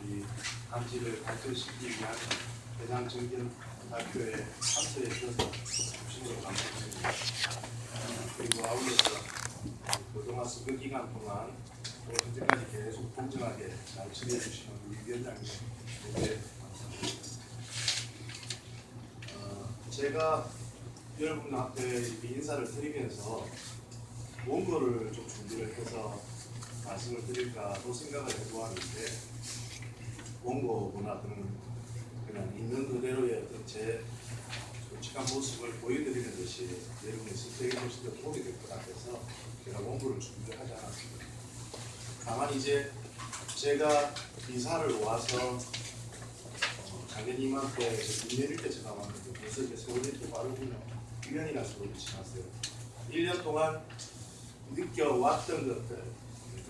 이 단지를 발전시키기 위한 대장정견학교에 참석해 주셔서 진심으로 감사드립니다. 그리고 아울러서 그동안 수교 기간 동안 또 현재까지 계속 공정하게 잘 처리해 주시는 우리 위원장님 네, 감사합니다. 제가 여러분 앞에 인사를 드리면서 원고를 좀 준비를 해서 말씀을 드릴까도 생각을 해보았는데 원고보다 그냥 있는 그대로의 어떤 제 솔직한 모습을 보여드리는 것이 여러분의 선택에 훨씬 더 도움이 될 것 같아서 제가 원고를 준비를 하지 않았습니다. 다만 이제 제가 이사를 와서 장관님한테 2년일 때 제가 왔는데 벌써 이제 세월이 또 빠르군요. 1년이나 세월이 지났어요. 1년 동안 느껴왔던 것들,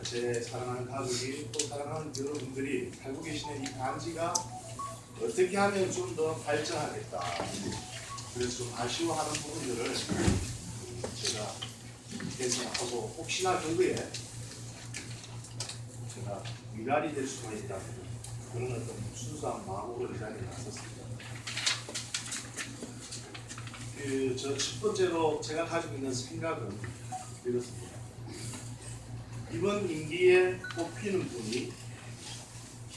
제 사랑하는 가족이 또 사랑하는 여러분들이 살고 계시는 이 단지가 어떻게 하면 좀 더 발전하겠다. 그래서 좀 아쉬워하는 부분들을 제가 개선하고 혹시나 그거에 제가 미랄이 될 수가 있다면 그런 어떤 순수한 마음으로 이 자리에 나섰습니다. 저 첫 번째로 제가 가지고 있는 생각은 이렇습니다. 이번 임기에 뽑히는 분이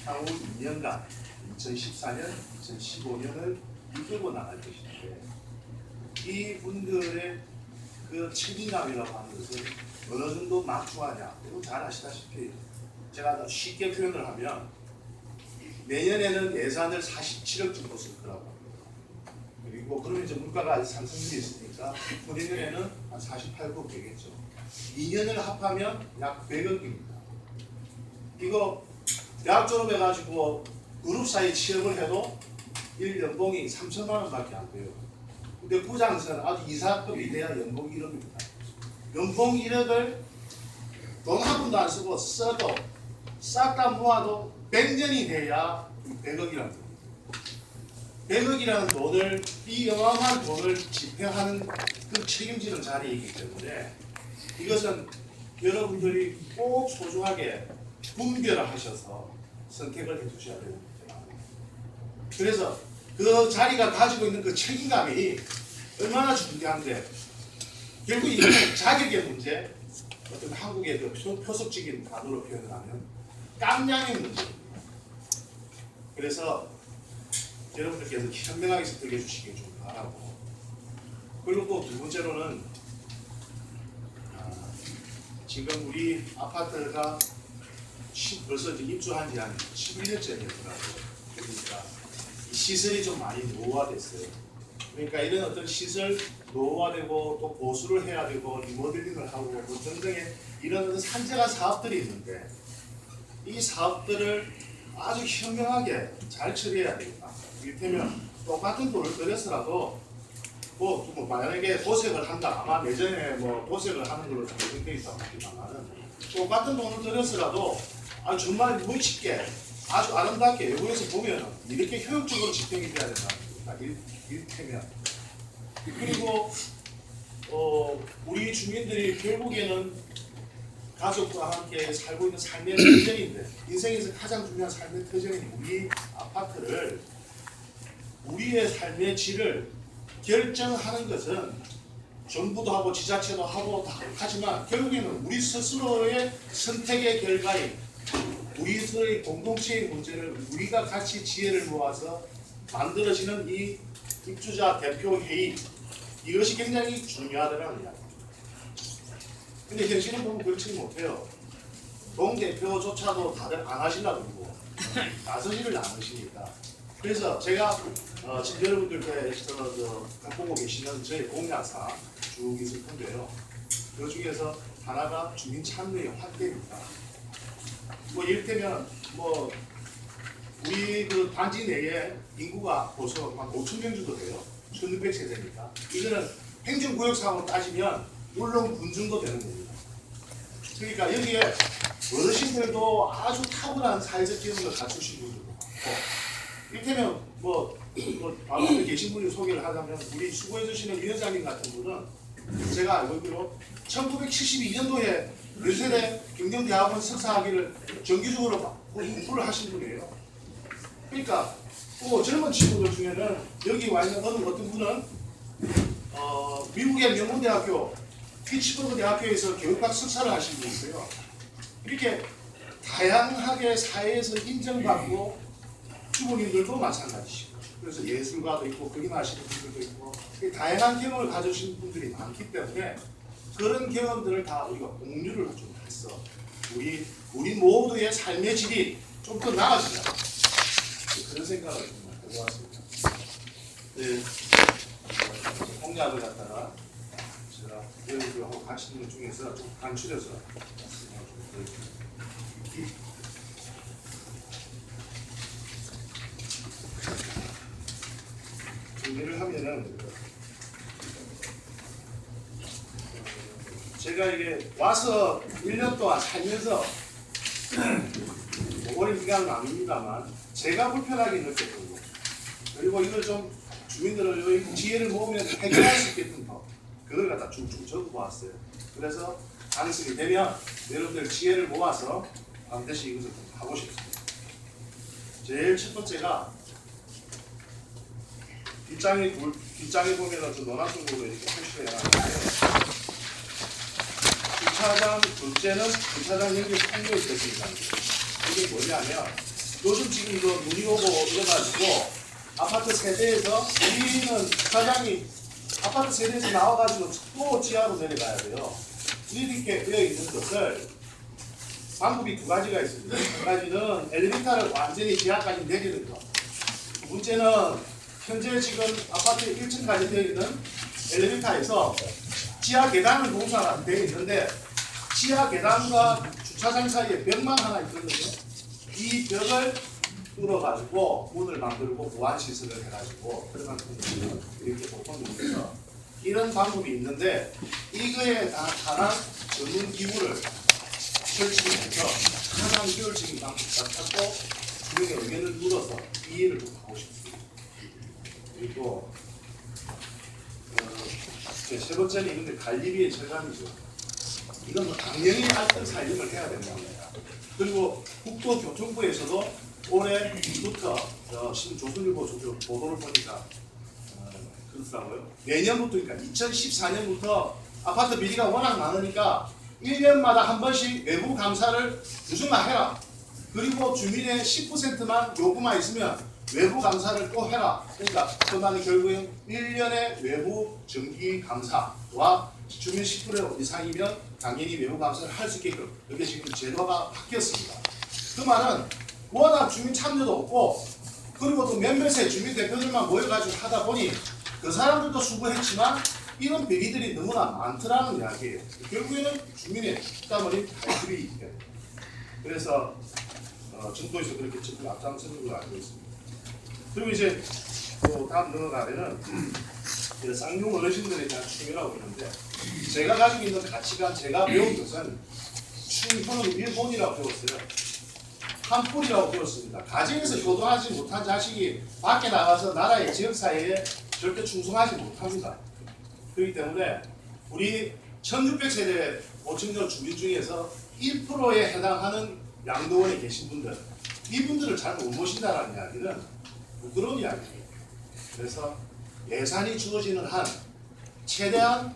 향후 2년간 2014년, 2015년을 이끌고 나갈 것인데 이 분들의 그 책임감이라고 하는 것은 어느 정도 막중하냐. 이거 잘 아시다시피 제가 쉽게 표현을 하면 내년에는 예산을 47억 정도 쓸 거라고 합니다. 그리고 그러면 이제 물가가 아직 상승률이 있으니까 내년에는 한 48억 되겠죠. 2년을 합하면 약 100억입니다. 이거 대학 졸업해가지고 그룹 사이 취업을 해도 1연봉이 3천만 원밖에 안 돼요. 근데 부장선 아주 이사급이 돼야 연봉 1억입니다. 연봉 1억을 돈 한 푼도 안 쓰고 써도 싹 다 모아도 100년이 돼야 100억이라는 겁니다. 100억이라는 돈을, 이 어마어마한 돈을 집행하는 그 책임지는 자리이기 때문에 이것은 여러분들이 꼭 소중하게 분별하셔서 선택을 해주셔야 됩니다. 그래서 그 자리가 가지고 있는 그 책임감이 얼마나 중요한데 결국 이거는 자격의 문제, 어떤 한국의 그 표석적인 단어로 표현을 하면 깜냥의 문제입니다. 그래서 여러분들께서 현명하게 선택해 주시길 좀 바라고, 그리고 또 두 번째로는 지금 우리 아파트가 벌써 이제 입주한 지 한 11년째 되더라고요. 그러니까 시설이 좀 많이 노후화됐어요. 그러니까 이런 어떤 시설 노후화되고 또 보수를 해야 되고 리모델링을 하고 뭐 등등의 이런 산재가 사업들이 있는데 이 사업들을 아주 현명하게 잘 처리해야 됩니다. 이를테면 똑같은 돈을 들여서라도 뭐 만약에 도색을 한다, 아마 내전에 뭐 도색을 하는 걸로 정해져 있다고 합니다만은 똑같은 돈을 들여서라도 아주 정말 멋있게 아주 아름답게 외부에서 보면 이렇게 효율적으로 집행이 돼야 된다. 이를테면 그리고 우리 주민들이 결국에는 가족과 함께 살고 있는 삶의 터전인데 인생에서 가장 중요한 삶의 터전인 우리 아파트를 우리의 삶의 질을 결정하는 것은 정부도 하고 지자체도 하고 다 하지만 결국에는 우리 스스로의 선택의 결과인 우리 스스로의 공동체의 문제를 우리가 같이 지혜를 모아서 만들어지는 이 입주자 대표 회의, 이것이 굉장히 중요하다는 이야기입니다. 근데 현실은 보면 그렇지 못해요. 동대표조차도 다들 안 하시려고 그러고 나서지를 않으시니까. 그래서 제가 지금 여러분들께서 보고 계시는 저희 공약사 쭉 있을 텐데요. 그 중에서 하나가 주민 참여의 확대입니다. 뭐 이를테면 뭐 우리 그 단지 내에 인구가 벌써 한 5천 명 정도 돼요. 1,600세대니까. 이거는 행정구역상으로 따지면 물론 군중도 되는 겁니다. 그러니까 여기에 어르신들도 아주 탁월한 사회적 기능을 갖추신 분들도 많고, 이를테면 바로 앞에 계신 분이 소개를 하자면 우리 수고해 주시는 위원장님 같은 분은 제가 알고 있기로 1972년도에 연세대 경영대학원 석사학위를 정기적으로 공부를 하신 분이에요. 그러니까 젊은 친구들 중에는 여기 와 있는 어떤 분은 미국의 명문대학교 피츠버그 대학교에서 교육학 석사를 하신 분이 있어요. 이렇게 다양하게 사회에서 인정받고 주부님들도 마찬가지시고, 그래서 예술가도 있고 그림하시는 분들도 있고 다양한 경험을 가지신 분들이 많기 때문에 그런 경험들을 다 우리가 공유를 좀 해서 우리 모두의 삶의 질이 좀 더 나아지자, 그런 생각을 좀 하고 왔습니다. 네, 공약을 갖다가 제가 여러분들하고 같이 있는 중에서 좀 간추려서 말씀을 좀 드릴게요. 정리를 하면은 제가 이게 와서 1년 동안 살면서 오랜 기간은 아닙니다만 제가 불편하게 느꼈던 거, 그리고 이걸 좀 주민들의 지혜를 모으면 해결할 수 있게끔 더 그걸 갖다 쭉쭉 적어보았어요. 그래서 당선이 되면 여러분들 지혜를 모아서 반드시 이것을 하고 싶습니다. 제일 첫 번째가 뒷장에 보면은 좀 노란색으로 이렇게 표시를 해놨는데, 주차장 둘째는 주차장 연결 통로에 들어있습니다. 이게 뭐냐면 요즘 지금 이거 눈이 오고 이래가지고 아파트 세대에서 우리는 주차장이 아파트 세대에서 나와가지고 또 지하로 내려가야 돼요. 이렇게 되어 있는 것을 방법이 두 가지가 있습니다. 한 가지는 엘리베이터를 완전히 지하까지 내리는 것. 두 번째는 현재 지금 아파트 1층까지 되어 있는 엘리베이터에서 지하 계단을 공사가 되어 있는데 지하 계단과 주차장 사이에 벽만 하나 있거든요. 이 벽을 뚫어가지고 문을 만들고 보안 시설을 해가지고 들어간 분들은 이렇게 보통 있어서 이런 방법이 있는데 이거에 관한 전문 기구를 설치해서 가장 효율적인 방법을 찾고 주민의 의견을 물어서 이해를 좀 하고 싶습니다. 그리고 세 번째는 이건데 관리비의 절감이죠. 이건 뭐 당연히 알뜰 살림을 해야 되는 겁니다. 그리고 국토교통부에서도 올해부터 조선일보 보도를 보니까 그렇더라고요. 내년부터, 그러니까 2014년부터 아파트 비리가 워낙 많으니까 1년마다 한 번씩 외부 감사를 무조건 해라. 그리고 주민의 10%만 요구만 있으면 외부 감사를 또 해라. 그러니까 그 말은 결국엔 1년의 외부 정기 감사와 주민 10% 이상이면 당연히 외부 감사를 할 수 있게끔 이게 지금 제도가 바뀌었습니다. 그 말은 워낙 주민 참여도 없고 그리고 또 몇몇의 주민 대표들만 모여가지고 하다 보니 그 사람들도 수고했지만 이런 비리들이 너무나 많더라는 이야기예요. 결국에는 주민의 땀흘린 발길이 그래서 정도에서 그렇게 적극 앞장서는 걸로 알고 있습니다. 그리고 이제 또 다음 넘어가면은 쌍용 어르신들에 대한 충이라고 그러는데 제가 가지고 있는 가치관, 제가 배운 것은 충효는 일본이라고 배웠어요. 한풀이라고 배웠습니다. 가정에서 효도하지 못한 자식이 밖에 나가서 나라의 지역사회에 절대 충성하지 못합니다. 그렇기 때문에 우리 1600세대 5층전 주민 중에서 1%에 해당하는 양도원에 계신 분들, 이분들을 잘 못 모신다는 이야기는 부끄러운 이야기예요. 그래서 예산이 주어지는 한 최대한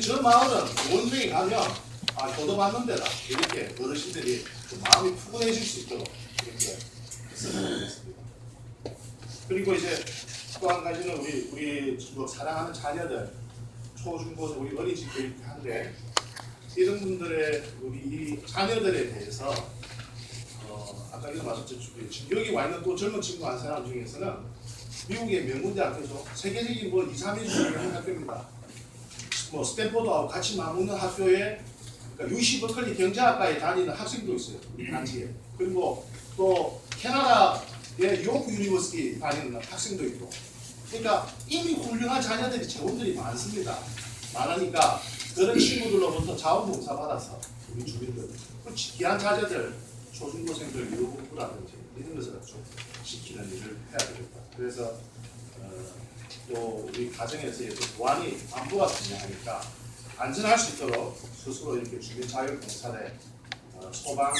저 마을은 원동에 가면 효도받는 데다 이렇게 어르신들이 좀 마음이 푸근해질 수 있도록 이렇게 설명드리겠습니다. 그리고 이제 또 한 가지는 우리 사랑하는 자녀들 초중고등 우리 어린이집 교육하는데 이런 분들의 우리 이 자녀들에 대해서 아까 이런 말씀드렸죠. 지금 여기 와 있는 또 젊은 친구 한 사람 중에서는 미국의 명문대학교죠. 세계적인 2, 3위 중에 학교입니다. 스탠포드하고 같이 맞먹는 학교에 그러니까 UC 버클리 경제학과에 다니는 학생도 있어요. 우리 단지에. 그리고 또 캐나다의 요크 유니버시티 다니는 학생도 있고. 그러니까 이미 훌륭한 자녀들이 재원들이 많습니다. 많으니까 그런 친구들로부터 자원봉사 받아서 우리 주민들, 귀한 자녀들, 초중고생들 유급부라든지 이런 것을 좀 시키는 일을 해야 되겠다. 그래서 또 우리 가정에서의 보안이 안보가 중요하니까 안전할 수 있도록 스스로 이렇게 주민 자율 봉사대, 소방,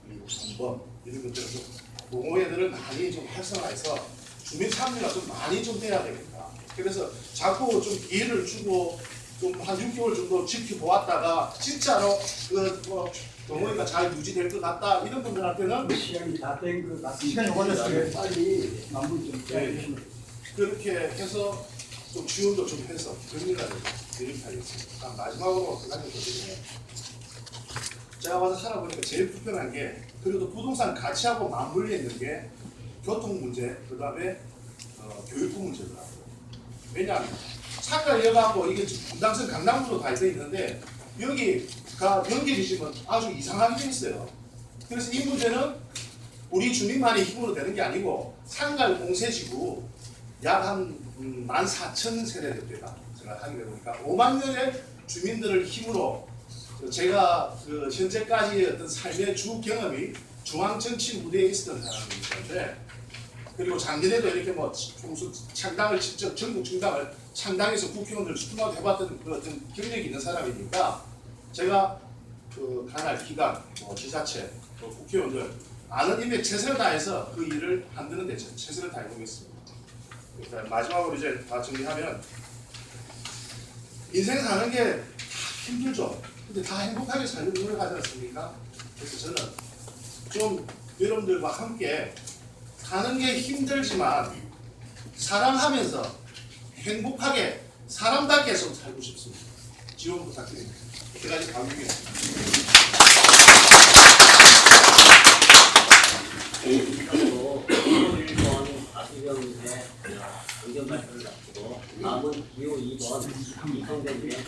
그리고 공범 이런 것들을 좀 동호회들을 많이 좀 활성화해서 주민 참여가 좀 많이 좀 돼야 되겠다. 그래서 자꾸 좀 기회를 주고 좀 한 6개월 정도 지켜보았다가 진짜로 동호회가 잘 유지될 것 같다 이런 분들한테는 시간이 다 된 것 같습니다. 시간이 걸렸어요. 빨리 마무리 좀 네. 해주시면. 그렇게 해서 좀 지원도 좀 해서 정리가 이렇게 하겠습니다. 마지막으로 한 가지 더 드리면 제가 와서 살아보니까 제일 불편한 게 그래도 부동산 가치하고 맞물려 있는 게 교통 문제, 그 다음에 교육부 문제더라고요. 왜냐하면 차가 이어가고 이게 분당선 강남구로 다 돼 있는데 여기가 연결이시면 아주 이상하게 돼 있어요. 그래서 이 문제는 우리 주민만의 힘으로 되는 게 아니고 상갈 공세지구 약 한 14,000세대 됩니다. 제가 하게 되보니까 5만 명의 주민들을 힘으로 제가 그 현재까지의 어떤 삶의 주 경험이 중앙정치 무대에 있었던 사람인데 그리고 작년에도 이렇게 뭐 총수 창당을 직접 전국 정당을 창당해서 국회의원들 수tum하고 해봤던 그 어떤 경력이 있는 사람이니까 제가 그 관할 기관, 지자체, 또 국회의원들 아는 힘에 최선을 다해서 그 일을 만드는 데 최선을 다해보겠습니다. 일단 마지막으로 이제 다 정리하면 인생 사는 게 다 힘들죠. 근데 다 행복하게 살려고 노력하지 않습니까? 그래서 저는 좀 여러분들과 함께 사는 게 힘들지만 사랑하면서 행복하게 사람답게 좀 살고 싶습니다. 지원 부탁드립니다. 이때까지 강민규였습니다. 이상으로 1번 박희경의 의견 발표를 마치고 다음은 기호 2번 이성대 의원